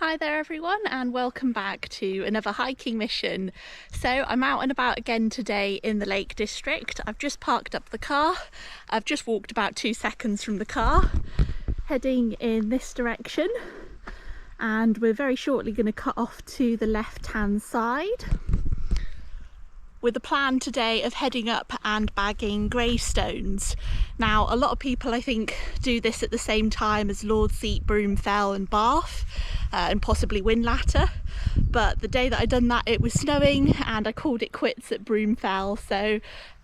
Hi there everyone, and welcome back to another hiking mission. So I'm out and about again today in the Lake District. I've just parked up the car. I've just walked about 2 seconds from the car, heading in this direction, and we're very shortly going to cut off to the left hand side with the plan today of heading up and bagging Graystones. Now, a lot of people I think do this at the same time as Lordseat, Broomfell and Bath, and possibly Whinlatter, but the day that I done that it was snowing and I called it quits at Broomfell. So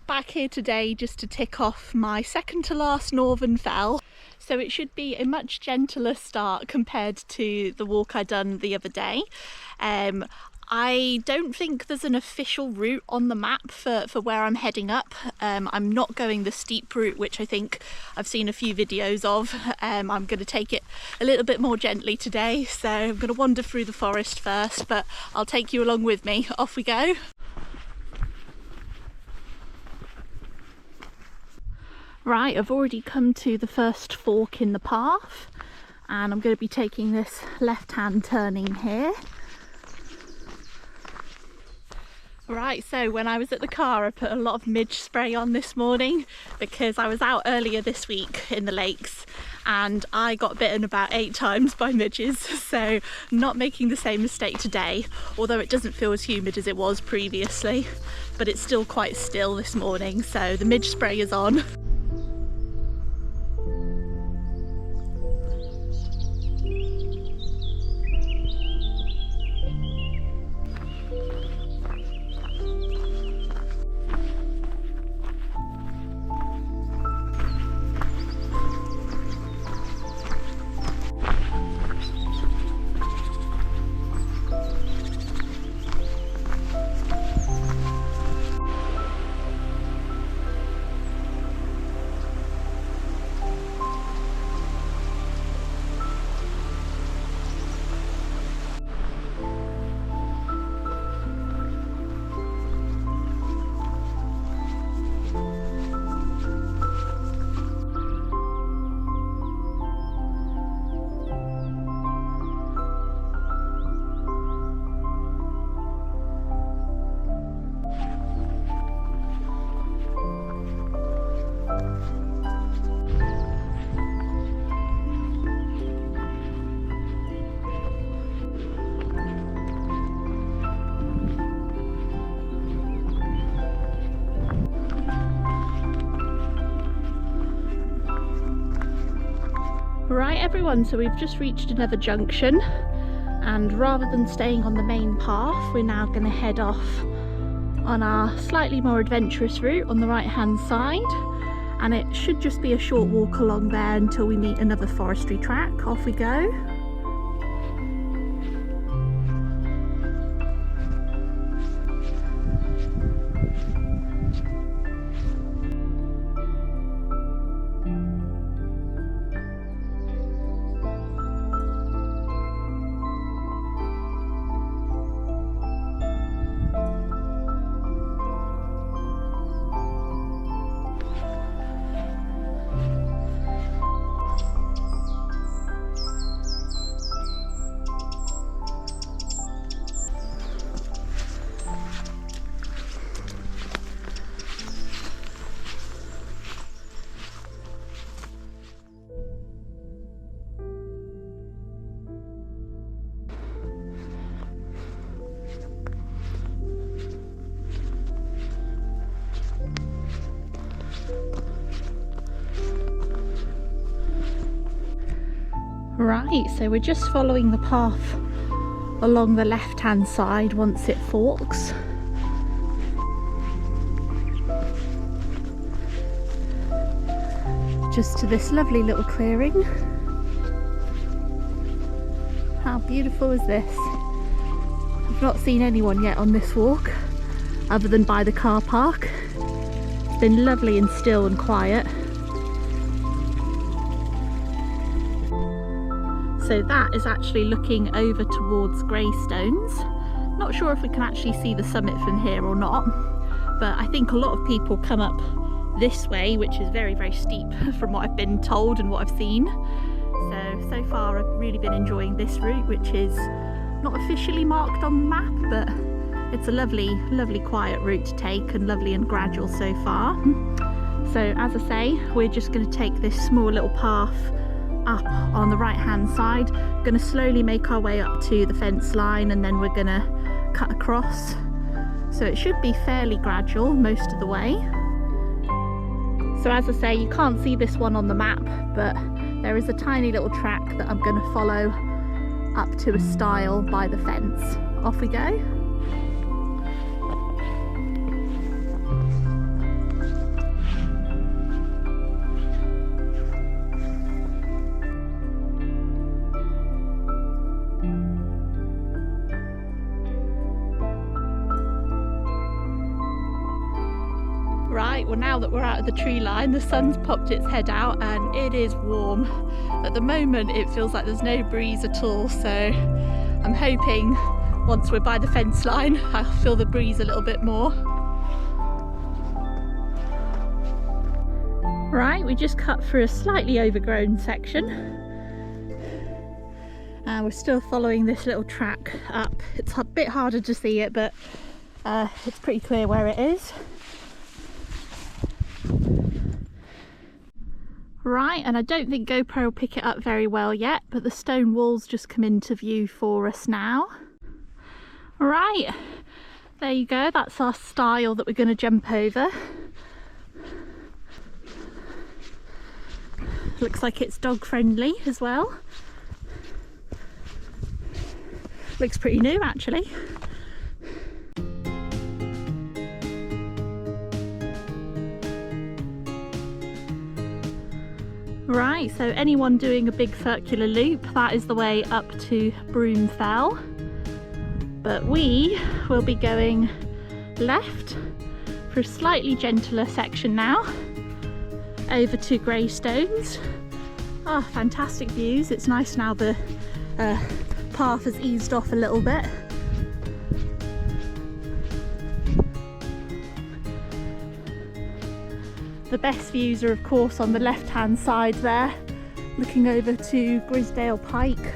back here today just to tick off my second to last Northern Fell. So it should be a much gentler start compared to the walk I done the other day. I don't think there's an official route on the map for where I'm heading up. I'm not going the steep route, which I think I've seen a few videos of. I'm going to take it a little bit more gently today, so I'm going to wander through the forest first, but I'll take you along with me. Off we go. Right, I've already come to the first fork in the path, and I'm going to be taking this left-hand turning here. Right, so when I was at the car I put a lot of midge spray on this morning because I was out earlier this week in the lakes and I got bitten about 8 times by midges, so not making the same mistake today, although it doesn't feel as humid as it was previously, but it's still quite still this morning, so the midge spray is on. Right everyone, so we've just reached another junction, and rather than staying on the main path we're now going to head off on our slightly more adventurous route on the right hand side, and it should just be a short walk along there until we meet another forestry track. Off we go. Right, so we're just following the path along the left hand side once it forks. Just to this lovely little clearing. How beautiful is this? I've not seen anyone yet on this walk other than by the car park. It's been lovely and still and quiet. So that is actually looking over towards Graystones. Not sure if we can actually see the summit from here or not, but I think a lot of people come up this way, which is very, very steep from what I've been told and what I've seen. So so far I've really been enjoying this route, which is not officially marked on the map, but it's a lovely quiet route to take, and lovely and gradual so far. So as I say, we're just going to take this small little path up on the right hand side. Going to slowly make our way up to the fence line, and then we're going to cut across. So it should be fairly gradual most of the way. So as I say, you can't see this one on the map, but there is a tiny little track that I'm going to follow up to a stile by the fence. Off we go. Right, well now that we're out of the tree line, the sun's popped its head out and it is warm. At the moment it feels like there's no breeze at all, so I'm hoping once we're by the fence line I'll feel the breeze a little bit more. Right, we just cut through a slightly overgrown section and we're still following this little track up. It's a bit harder to see it, but it's pretty clear where it is. Right, and I don't think GoPro will pick it up very well yet, but the stone walls just come into view for us now. Right, there you go, that's our stile that we're going to jump over. Looks like it's dog friendly as well. Looks pretty new actually. Right, so anyone doing a big circular loop, that is the way up to Broom Fell. But we will be going left for a slightly gentler section now, over to Graystones. Oh, fantastic views. It's nice now the path has eased off a little bit. The best views are of course on the left hand side there, looking over to Grisdale Pike.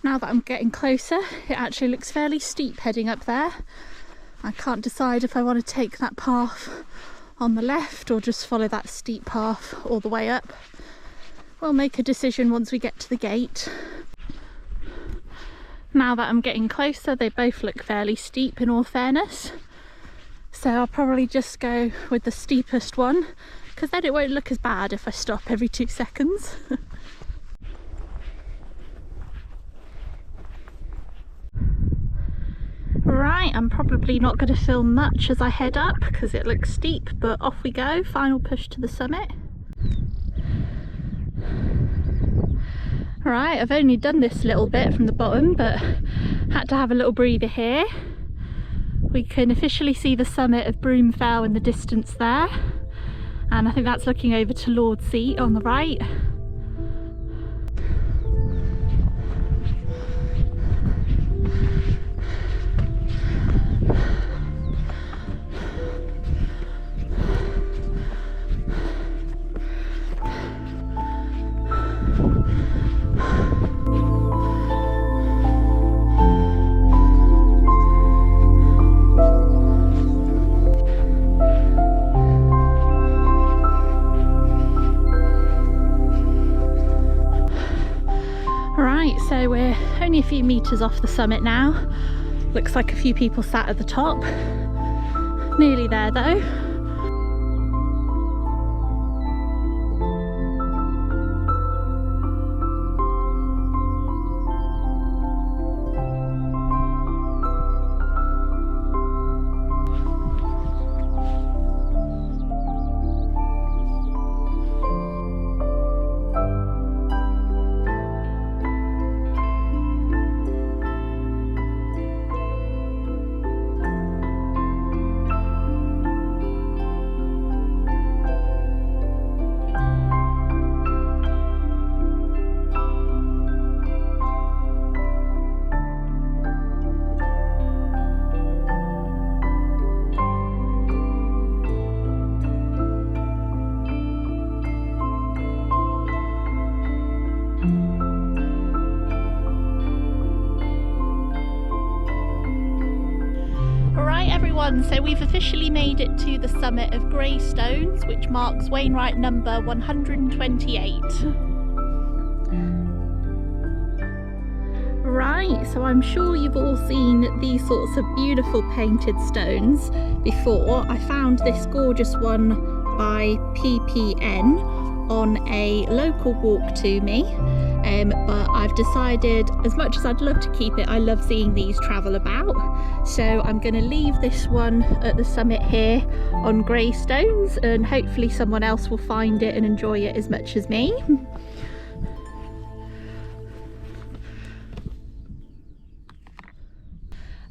Now that I'm getting closer, it actually looks fairly steep heading up there. I can't decide if I want to take that path on the left or just follow that steep path all the way up. We'll make a decision once we get to the gate. Now that I'm getting closer, they both look fairly steep in all fairness. So I'll probably just go with the steepest one, because then it won't look as bad if I stop every 2 seconds. Right, I'm probably not going to film much as I head up because it looks steep, but off we go, final push to the summit. Right, I've only done this little bit from the bottom, but had to have a little breather here. We can officially see the summit of Broom Fell in the distance there, and I think that's looking over to Lord's Seat on the right. So we're only a few metres off the summit now. Looks like a few people sat at the top. Nearly there though. everyone, so we've officially made it to the summit of Graystones, which marks Wainwright number 128. Right, so I'm sure you've all seen these sorts of beautiful painted stones before. I found this gorgeous one by PPN on a local walk to me, but I've decided, as much as I'd love to keep it, I love seeing these travel about, so I'm going to leave this one at the summit here on Graystones, and hopefully someone else will find it and enjoy it as much as me.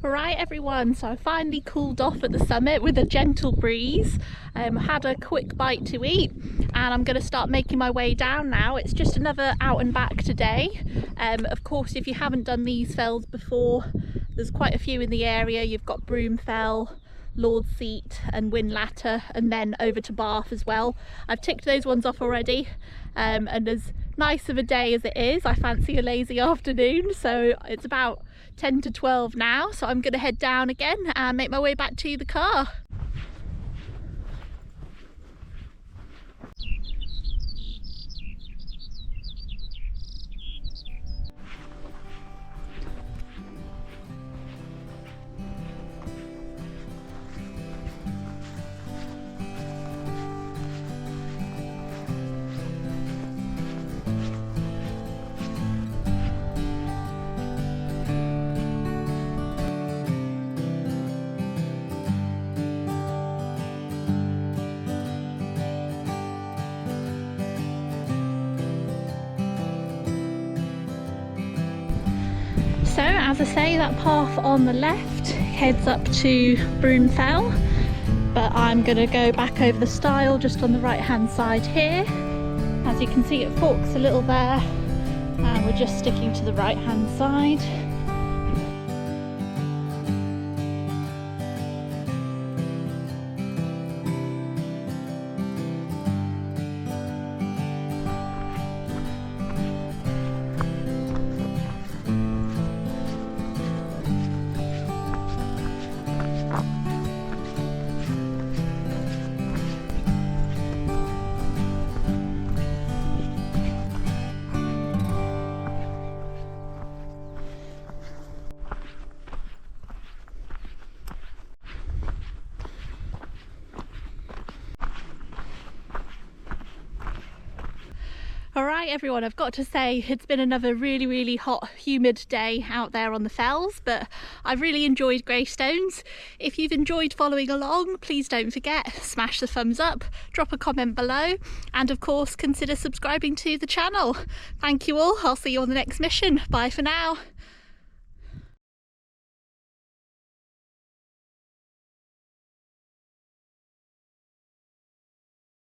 Right everyone, so I finally cooled off at the summit with a gentle breeze, had a quick bite to eat, and I'm going to start making my way down now. It's just another out and back today. Of course, if you haven't done these fells before, there's quite a few in the area. You've got Broom Fell, Lord's Seat and Whinlatter, and then over to Bath as well. I've ticked those ones off already, and as nice of a day as it is, I fancy a lazy afternoon, so it's about 10 to 12 now, so I'm going to head down again and make my way back to the car. So as I say, that path on the left heads up to Broom Fell, but I'm going to go back over the stile just on the right hand side here. As you can see, it forks a little there, and we're just sticking to the right hand side. Alright everyone, I've got to say it's been another really hot, humid day out there on the fells, but I've really enjoyed Graystones. If you've enjoyed following along, please don't forget, smash the thumbs up, drop a comment below, and of course consider subscribing to the channel. Thank you all, I'll see you on the next mission. Bye for now.